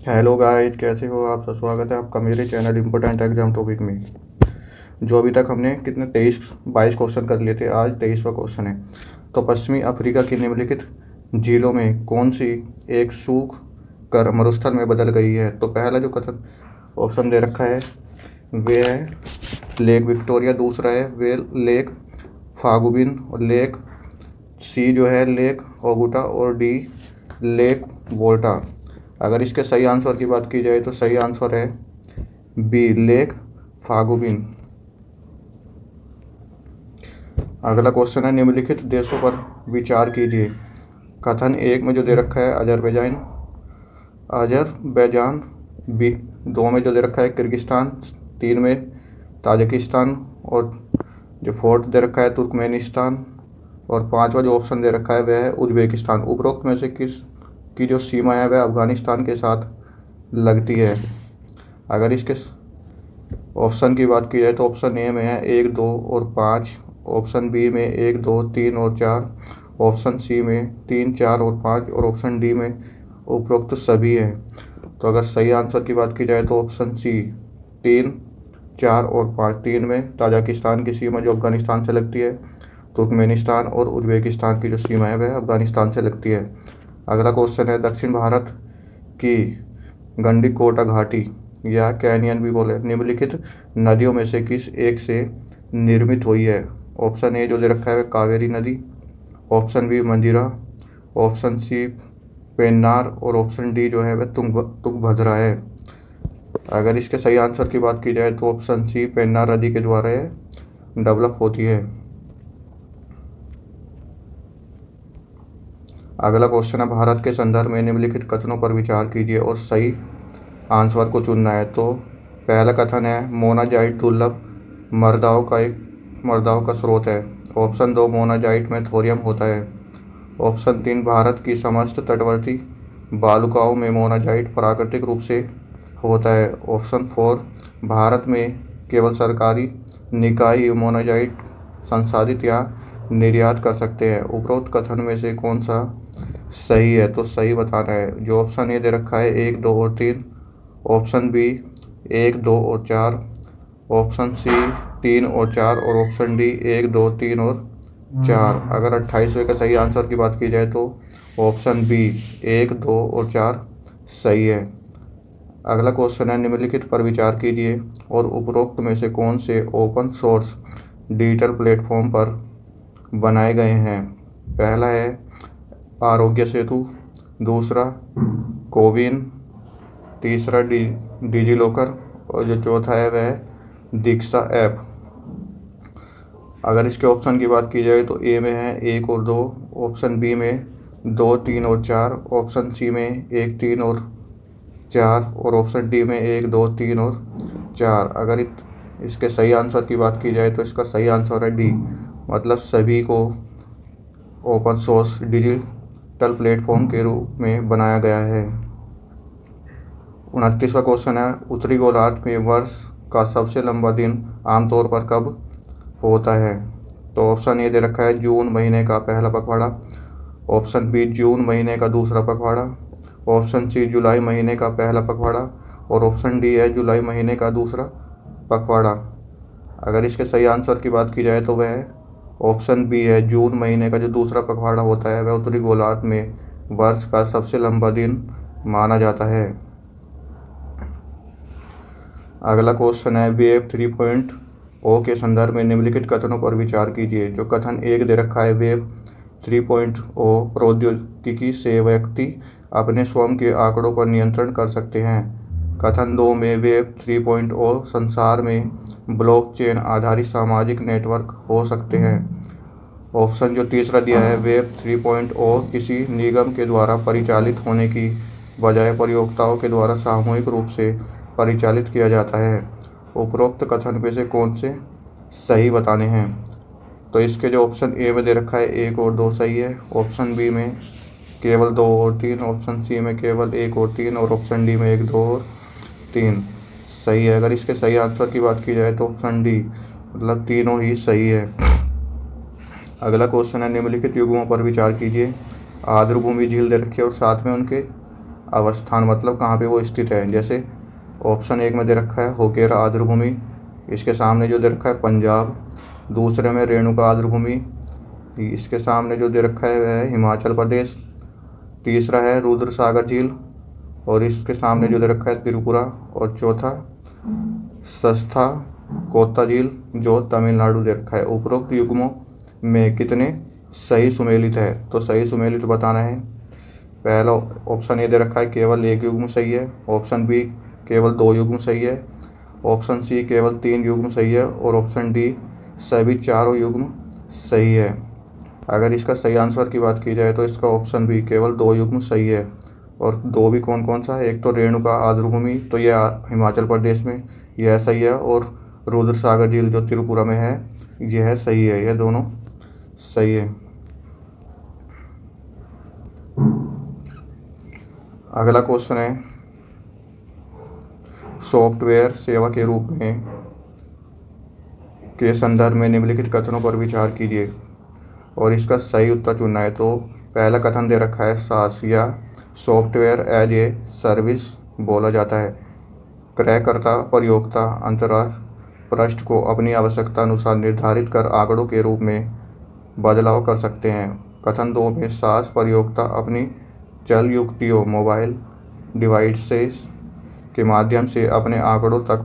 Hello guys, कैसे हो आप सब। स्वागत है आपका मेरे चैनल इम्पोर्टेंट एग्जाम टॉपिक में। जो अभी तक हमने कितने 23-22 क्वेश्चन कर लिए थे, आज 23वां क्वेश्चन है। तो पश्चिमी अफ्रीका की निम्नलिखित झीलों में कौन सी एक सूख कर मरुस्थल में बदल गई है। तो पहला जो कथन ऑप्शन दे रखा है वे है लेक विक्टोरिया, दूसरा है वे लेक फागुबिन, और लेक सी जो है लेक ओगुटा, और डी लेक वोल्टा। अगर इसके सही आंसर की बात की जाए तो सही आंसर है बी लेक फागुबिन। अगला क्वेश्चन है निम्नलिखित देशों पर विचार कीजिए। कथन एक में जो दे रखा है अजरबैजान, बी दो में जो दे रखा है किर्गिस्तान, तीन में ताजिकिस्तान, और जो फोर्थ दे रखा है तुर्कमेनिस्तान, और पांचवा जो ऑप्शन दे रखा है वह है उज्बेकिस्तान। उपरोक्त में से किस की जो सीमा है वह अफगानिस्तान के साथ लगती है। अगर इसके ऑप्शन की बात की जाए तो ऑप्शन ए में है 1, 2 और 5, ऑप्शन बी में 1, 2, 3 और 4, ऑप्शन सी में 3, 4 और 5, और ऑप्शन डी में उपरोक्त सभी हैं। तो अगर सही आंसर की बात की जाए तो ऑप्शन सी 3, 4 और 5। 3 में ताजिकिस्तान की सीमा जो अफगानिस्तान से लगती है, तुर्कमेनिस्तान और उज्बेकिस्तान की जो सीमा है वह अफगानिस्तान से लगती है। अगला क्वेश्चन है दक्षिण भारत की गंडीकोटा घाटी या कैनियन भी बोले निम्नलिखित नदियों में से किस एक से निर्मित हुई है। ऑप्शन ए जो दे रखा है वह कावेरी नदी, ऑप्शन बी मंजीरा, ऑप्शन सी पेन्नार, और ऑप्शन डी जो है वह तुंगभद्रा है। अगर इसके सही आंसर की बात की जाए तो ऑप्शन सी पेन्नार नदी के द्वारा डेवलप होती है। अगला क्वेश्चन है भारत के संदर्भ में निम्नलिखित कथनों पर विचार कीजिए और सही आंसर को चुनना है। तो पहला कथन है मोनाजाइट दुर्लभ मर्दाओं का स्रोत है। ऑप्शन 2 मोनाजाइट में थोरियम होता है। ऑप्शन 3 भारत की समस्त तटवर्ती बालुकाओं में मोनाजाइट प्राकृतिक रूप से होता है। ऑप्शन 4 भारत में केवल सरकारी निकाय ही मोनाजाइट संसाधित या निर्यात कर सकते हैं। उपरोक्त कथन में से कौन सा सही है। तो सही बताना है। जो ऑप्शन ए दे रखा है 1, 2 और 3, ऑप्शन बी 1, 2 और 4, ऑप्शन सी 3 और 4, और ऑप्शन डी 1, 2, 3 और 4। अगर 28वें का सही आंसर की बात की जाए तो ऑप्शन बी 1, 2 और 4 सही है। अगला क्वेश्चन है निम्नलिखित पर विचार कीजिए और उपरोक्त में से कौन से ओपन सोर्स डिजिटल प्लेटफॉर्म पर बनाए गए हैं। पहला है आरोग्य सेतु, दूसरा कोविन, तीसरा डिजी लॉकर, और जो चौथा है वह दीक्षा ऐप। अगर इसके ऑप्शन की बात की जाए तो ए में है 1 और 2, ऑप्शन बी में 2, 3 और 4, ऑप्शन सी में 1, 3 और 4, और ऑप्शन डी में 1, 2, 3 और 4। अगर इसके सही आंसर की बात की जाए तो इसका सही आंसर है डी, मतलब सभी को ओपन सोर्स डिजिटल प्लेटफॉर्म के रूप में बनाया गया है। 29वां क्वेश्चन है उत्तरी गोलार्ध में वर्ष का सबसे लंबा दिन आमतौर पर कब होता है। तो ऑप्शन ए दे रखा है जून महीने का पहला पखवाड़ा, ऑप्शन बी जून महीने का दूसरा पखवाड़ा, ऑप्शन सी जुलाई महीने का पहला पखवाड़ा, और ऑप्शन डी है जुलाई महीने का दूसरा पखवाड़ा। अगर इसके सही आंसर की बात की जाए तो वह ऑप्शन बी है जून महीने का जो दूसरा पखवाड़ा होता है वह उत्तरी गोलार्ध में वर्ष का सबसे लंबा दिन माना जाता है। अगला क्वेश्चन है वेब 3.0 के संदर्भ में निम्नलिखित कथनों पर विचार कीजिए। जो कथन एक दे रखा है वेब 3.0 प्रौद्योगिकी से व्यक्ति अपने स्वयं के आंकड़ों पर नियंत्रण कर सकते हैं। कथन 2 में वेब 3.0 संसार में ब्लॉकचेन आधारित सामाजिक नेटवर्क हो सकते हैं। ऑप्शन जो तीसरा दिया है वेब 3.0 किसी निगम के द्वारा परिचालित होने की बजाय प्रयोक्ताओं के द्वारा सामूहिक रूप से परिचालित किया जाता है। उपरोक्त कथन में से कौन से सही बताने हैं। तो इसके जो ऑप्शन ए में दे रखा है 1 और 2 सही है, ऑप्शन बी में केवल 2 और 3, ऑप्शन सी में केवल 1 और 3, और ऑप्शन डी में 1, 2 और 3 सही है। अगर इसके सही आंसर की बात की जाए तो ऑप्शन डी, मतलब तीनों ही सही है। अगला क्वेश्चन है निम्नलिखित युग्मों पर विचार कीजिए। आर्द्रभूमि झील दे रखे और साथ में उनके अवस्थान मतलब कहाँ पे वो स्थित है। जैसे ऑप्शन 1 में दे रखा है होकेरा आर्द्रभूमि, इसके सामने जो दे रखा है पंजाब। दूसरे में रेणुका आर्द्रभूमि, इसके सामने जो दे रखा है वह है हिमाचल प्रदेश। तीसरा है रुद्र सागर झील और इसके सामने जो दे रखा है त्रिपुरा। और चौथा सस्ता कोत्ता झील जो तमिलनाडु दे रखा है। उपरोक्त युग्मों में कितने सही सुमेलित है, तो सही सुमेलित बताना है। पहला ऑप्शन ए दे रखा है केवल 1 युग्म सही है। ऑप्शन बी केवल 2 युग्म सही है। ऑप्शन सी केवल 3 युग्म सही है और ऑप्शन डी सभी चारों युग्म सही है। अगर इसका सही आंसर की बात की जाए तो इसका ऑप्शन बी केवल 2 युग्म सही है। और 2 भी कौन कौन सा है, एक तो रेणुका आर्द्रभूमि तो यह हिमाचल प्रदेश में यह सही है, और रुद्र सागर झील जो त्रिपुरा में है यह सही है। यह दोनों सही है। अगला क्वेश्चन है सॉफ्टवेयर सेवा के रूप में के संदर्भ में निम्नलिखित कथनों पर विचार कीजिए और इसका सही उत्तर चुनना है। तो पहला कथन दे रखा है सास या सॉफ्टवेयर एज ए सर्विस बोला जाता है। क्रयकर्ता प्रयोक्ता अंतराल पृष्ठ को अपनी आवश्यकता अनुसार निर्धारित कर आंकड़ों के रूप में बदलाव कर सकते हैं। कथन 2 में सास प्रयोक्ता अपनी चल युक्तियों मोबाइल डिवाइसेस के माध्यम से अपने आंकड़ों तक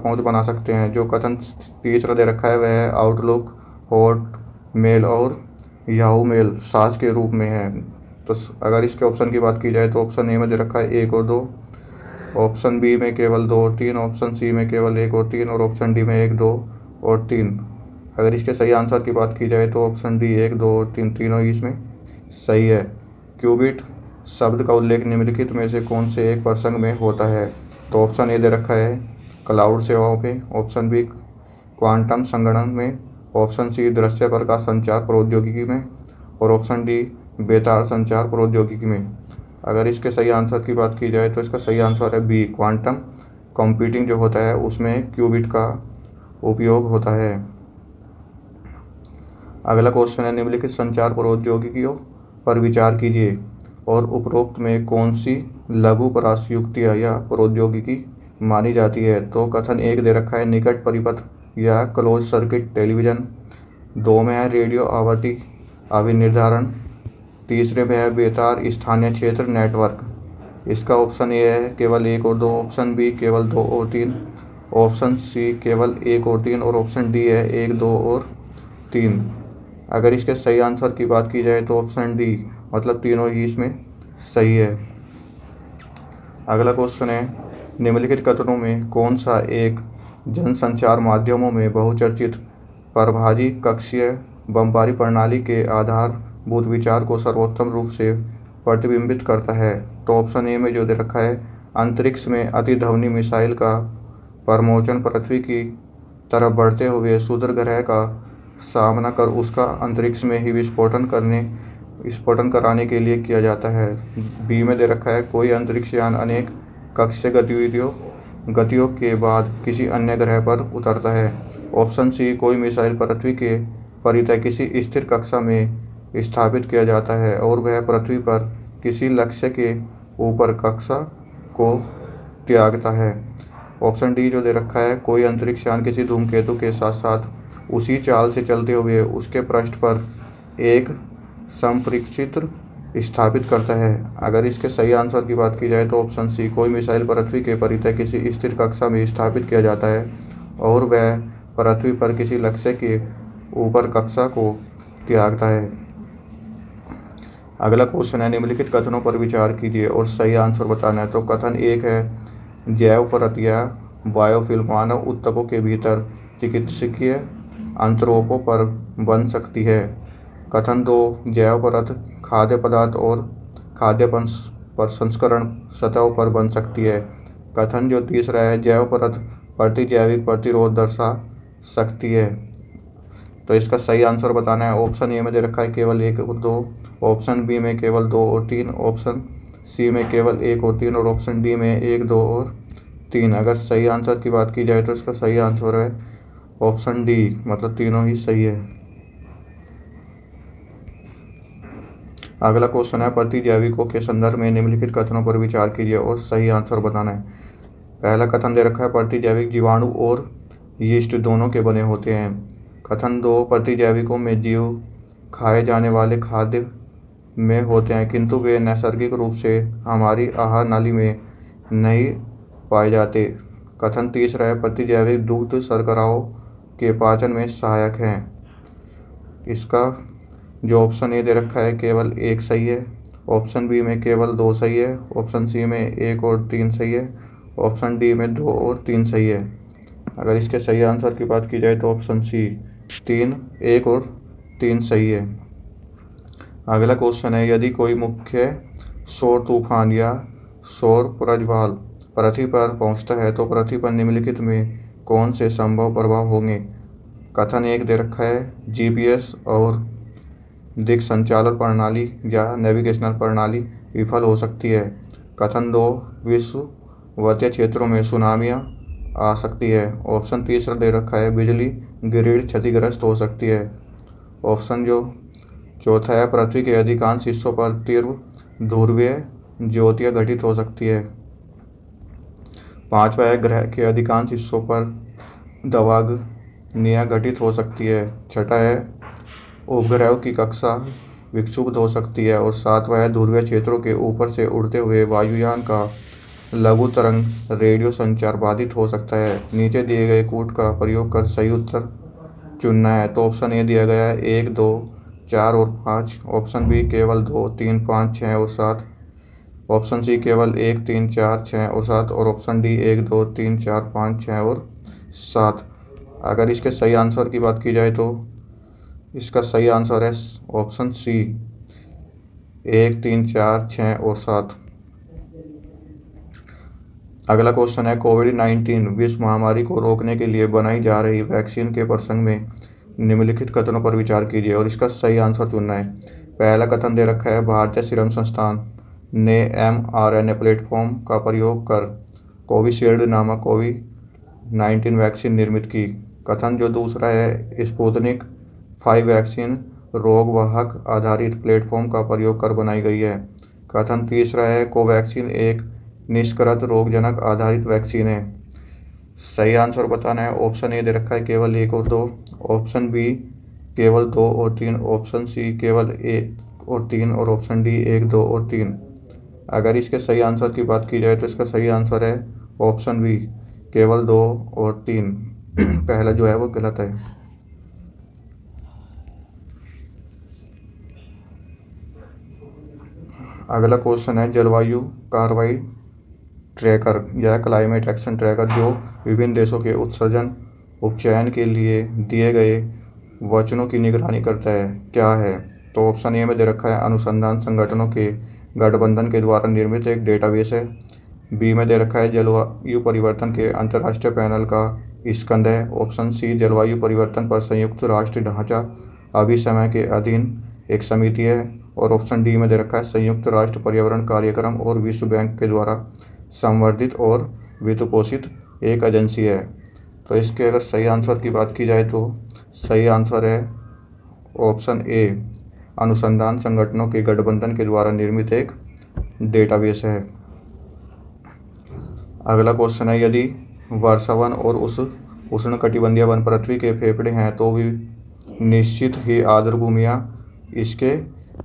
पहुंच बना सकते हैं। जो कथन तीसरा दे रखा है वह है आउटलुक हॉट मेल और याहू मेल सास के रूप में है। तो अगर इसके ऑप्शन की बात की जाए तो ऑप्शन ए में दे रखा है 1 और 2, ऑप्शन बी में केवल 2 और 3, ऑप्शन सी में केवल 1 और 3 और ऑप्शन डी में 1, 2 और 3। अगर इसके सही आंसर की बात की जाए तो ऑप्शन डी 1, 2 और 3 तीनों ही इसमें सही है। क्यूबिट शब्द का उल्लेख निम्नलिखित में से कौन से एक प्रसंग में होता है, तो ऑप्शन ए दे रखा है क्लाउड सेवाओं में, ऑप्शन बी क्वांटम संगणन में, ऑप्शन सी दृश्य प्रकाश संचार प्रौद्योगिकी में और ऑप्शन डी बेतार संचार प्रौद्योगिकी में। अगर इसके सही आंसर की बात की जाए तो इसका सही आंसर है बी क्वांटम कंप्यूटिंग जो होता है उसमें क्यूबिट का उपयोग होता है। अगला क्वेश्चन है निम्नलिखित संचार प्रौद्योगिकियों पर विचार कीजिए और उपरोक्त में कौन सी लघु परासयुक्तियाँ या प्रौद्योगिकी मानी जाती है। तो कथन 1 दे रखा है निकट परिपथ या क्लोज सर्किट टेलीविज़न। 2 में है रेडियो आवृत्ति अभिनिर्धारण। तीसरे में है बेतार स्थानीय क्षेत्र नेटवर्क। इसका ऑप्शन ए है केवल 1 और 2, ऑप्शन बी केवल 2 और 3, ऑप्शन सी केवल 1 और 3 और ऑप्शन डी है 1, 2 और 3। अगर इसके सही आंसर की बात की जाए तो ऑप्शन डी मतलब तीनों ही इसमें सही है। अगला क्वेश्चन है निम्नलिखित कथनों में कौन सा एक जनसंचार माध्यमों में बहुचर्चित परभाजी कक्षीय बमबारी प्रणाली के आधारभूत विचार को सर्वोत्तम रूप से प्रतिबिंबित करता है। तो ऑप्शन ए में जो दे रखा है अंतरिक्ष में अतिध्वनि मिसाइल का परमोचन पृथ्वी की तरफ बढ़ते हुए क्षुद्र ग्रह का सामना कर उसका अंतरिक्ष में ही विस्फोटन कराने के लिए किया जाता है। बी में दे रखा है कोई अंतरिक्ष यान अनेक कक्षीय गतियों के बाद किसी अन्य ग्रह पर उतरता है। ऑप्शन सी कोई मिसाइल पृथ्वी के परितः किसी स्थिर कक्षा में स्थापित किया जाता है और वह पृथ्वी पर किसी लक्ष्य के ऊपर कक्षा को त्यागता है। ऑप्शन डी जो दे रखा है कोई अंतरिक्ष यान किसी धूमकेतु के साथ साथ उसी चाल से चलते हुए उसके पृष्ठ पर एक संप्रेक्षित्र स्थापित करता है। अगर इसके सही आंसर की बात की जाए तो ऑप्शन सी कोई मिसाइल पृथ्वी के परितः किसी स्थिर कक्षा में स्थापित किया जाता है और वह पृथ्वी पर किसी लक्ष्य के ऊपर कक्षा को त्यागता है। अगला क्वेश्चन है निम्नलिखित कथनों पर विचार कीजिए और सही आंसर बताना है। तो कथन 1 है जैव परत या बायोफिल्म मानव ऊतकों के भीतर चिकित्सकीय अंतरोपों पर बन सकती है। कथन 2 जैव परत खाद्य पदार्थ और खाद्य प्रसंस्करण सतहों पर बन सकती है। कथन जो तीसरा है जैव परत प्रतिजैविक प्रतिरोध दर्शा सकती है। तो इसका सही आंसर बताना है। ऑप्शन ए में दे रखा है केवल 1 और 2, ऑप्शन बी में केवल 2 और 3, ऑप्शन सी में केवल 1 और 3 और ऑप्शन डी में 1, 2 और 3। अगर सही आंसर की बात की जाए तो इसका सही आंसर है ऑप्शन डी मतलब तीनों ही सही है। अगला क्वेश्चन है प्रतिजैविकों के संदर्भ में निम्नलिखित कथनों पर विचार कीजिए और सही आंसर बताना है। पहला कथन दे रखा है प्रतिजैविक जीवाणु और यीस्ट दोनों के बने होते हैं। कथन 2 प्रतिजैविकों में जीव खाए जाने वाले खाद्य में होते हैं किंतु वे नैसर्गिक रूप से हमारी आहार नाली में नहीं पाए जाते। कथन तीसरा है प्रतिजैविक दुग्ध शर्कराओं के पाचन में सहायक हैं। इसका जो ऑप्शन ए दे रखा है केवल 1 सही है, ऑप्शन बी में केवल 2 सही है, ऑप्शन सी में 1 और 3 सही है, ऑप्शन डी में 2 और 3 सही है। अगर इसके सही आंसर की बात की जाए तो ऑप्शन सी 1 और 3 सही है। अगला क्वेश्चन है यदि कोई मुख्य सौर तूफान या सौर प्रज्वाल पृथ्वी पर पहुंचता है तो पृथ्वी पर निम्नलिखित में कौन से संभव प्रभाव होंगे। कथन 1 दे रखा है जीपीएस और दिक् संचालन प्रणाली या नेविगेशनल प्रणाली विफल हो सकती है। कथन 2 विषुवतीय क्षेत्रों में सुनामियाँ आ सकती है। ऑप्शन तीसरा दे रखा है बिजली ग्रिड क्षतिग्रस्त हो सकती है। ऑप्शन जो चौथा है पृथ्वी के अधिकांश हिस्सों पर तीव्र ध्रुवीय ज्योतियाँ घटित हो सकती है। पांचवा है ग्रह के अधिकांश हिस्सों पर दावाग्नियाँ घटित हो सकती है। छठा है उपग्रहों की कक्षा विक्षुब्ध हो सकती है। और सातवां है ध्रुवीय क्षेत्रों के ऊपर से उड़ते हुए वायुयान का लघु तरंग रेडियो संचार बाधित हो सकता है। नीचे दिए गए कूट का प्रयोग कर सही उत्तर चुनना है। तो ऑप्शन ए दिया गया है 1, 2, 4 और 5, ऑप्शन बी केवल 2, 3, 5, 6 और 7, ऑप्शन सी केवल 1, 3, 4, 6 और 7 और ऑप्शन डी 1, 2, 3, 4, 5, 6 और 7। अगर इसके सही आंसर की बात की जाए तो इसका सही आंसर है ऑप्शन सी 1, 3, 4, 6 और 7। अगला क्वेश्चन है कोविड-19 विश्व महामारी को रोकने के लिए बनाई जा रही वैक्सीन के प्रसंग में निम्नलिखित कथनों पर विचार कीजिए और इसका सही आंसर चुनना है। पहला कथन दे रखा है भारतीय सीरम संस्थान ने mRNA प्लेटफॉर्म का प्रयोग कर कोविशील्ड नामक कोविड-19 वैक्सीन निर्मित की। कथन जो दूसरा है स्पुतनिक 5 वैक्सीन रोगवाहक आधारित प्लेटफॉर्म का प्रयोग कर बनाई गई है। कथन तीसरा है कोवैक्सीन एक निष्कृत रोगजनक आधारित वैक्सीन है। सही आंसर बताना है। ऑप्शन ए दे रखा है केवल 1 और 2, ऑप्शन बी केवल 2 और 3, ऑप्शन सी केवल 1 और 3 और ऑप्शन डी 1, 2 और 3। अगर इसके सही आंसर की बात की जाए तो इसका सही आंसर है ऑप्शन बी केवल 2 और 3। पहला जो है वो गलत है। अगला क्वेश्चन है जलवायु कार्रवाई ट्रैकर या क्लाइमेट एक्शन ट्रैकर जो विभिन्न देशों के उत्सर्जन उपचयन के लिए दिए गए वचनों की निगरानी करता है क्या है। तो ऑप्शन ए में दे रखा है अनुसंधान संगठनों के गठबंधन के द्वारा निर्मित एक डेटाबेस है। बी में दे रखा है जलवायु परिवर्तन के अंतर्राष्ट्रीय पैनल का स्कंध है। ऑप्शन सी जलवायु परिवर्तन पर संयुक्त राष्ट्र ढांचा अभिसमय के अधीन एक समिति है। और ऑप्शन डी में दे रखा है संयुक्त राष्ट्र पर्यावरण कार्यक्रम और विश्व बैंक के द्वारा संवर्धित और वित्तपोषित एक एजेंसी है। तो इसके अगर सही आंसर की बात की जाए तो सही आंसर है ऑप्शन ए अनुसंधान संगठनों के गठबंधन के द्वारा निर्मित एक डेटाबेस है। अगला क्वेश्चन है यदि वर्षावन और उष्णकटिबंधीय वन पृथ्वी के फेफड़े हैं तो भी निश्चित ही आर्द्रभूमियाँ इसके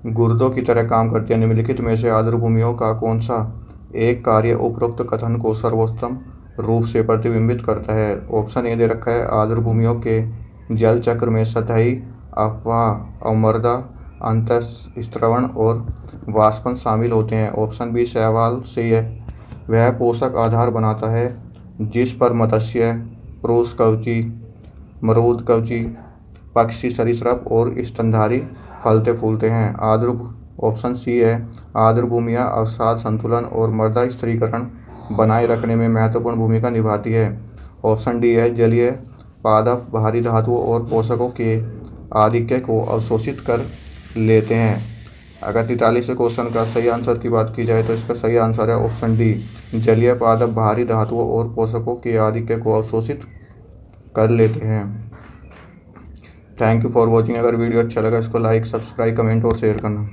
गुर्दों की तरह काम करती है। निम्नलिखित में से आर्द्रभूमियों का कौन सा एक कार्य उपरोक्त कथन को सर्वोत्तम रूप से प्रतिबिंबित करता है। ऑप्शन ए दे रखा है आर्द्रभूमियों के जल चक्र में सतही अववाह अवमर्दा अंतःस्रवण और वाष्पन शामिल होते हैं। ऑप्शन बी शैवाल से वह पोषक आधार बनाता है जिस पर मत्स्य पुरुष कवची मरूद कवची पक्षी सरीसृप और स्तनधारी फलते फूलते हैं। ऑप्शन सी है आर्द्रभूमियाँ अवसाद संतुलन और मृदा स्थिरीकरण बनाए रखने में महत्वपूर्ण भूमिका निभाती है। ऑप्शन डी है जलीय पादप भारी धातुओं और पोषकों के आधिक्य को अवशोषित कर लेते हैं। अगर 43 क्वेश्चन का सही आंसर की बात की जाए तो इसका सही आंसर है ऑप्शन डी जलीय पादप भारी धातुओं और पोषकों के आधिक्य को अवशोषित कर लेते हैं। Thank you for watching. अगर वीडियो अच्छा लगा इसको लाइक सब्सक्राइब कमेंट और शेयर करना।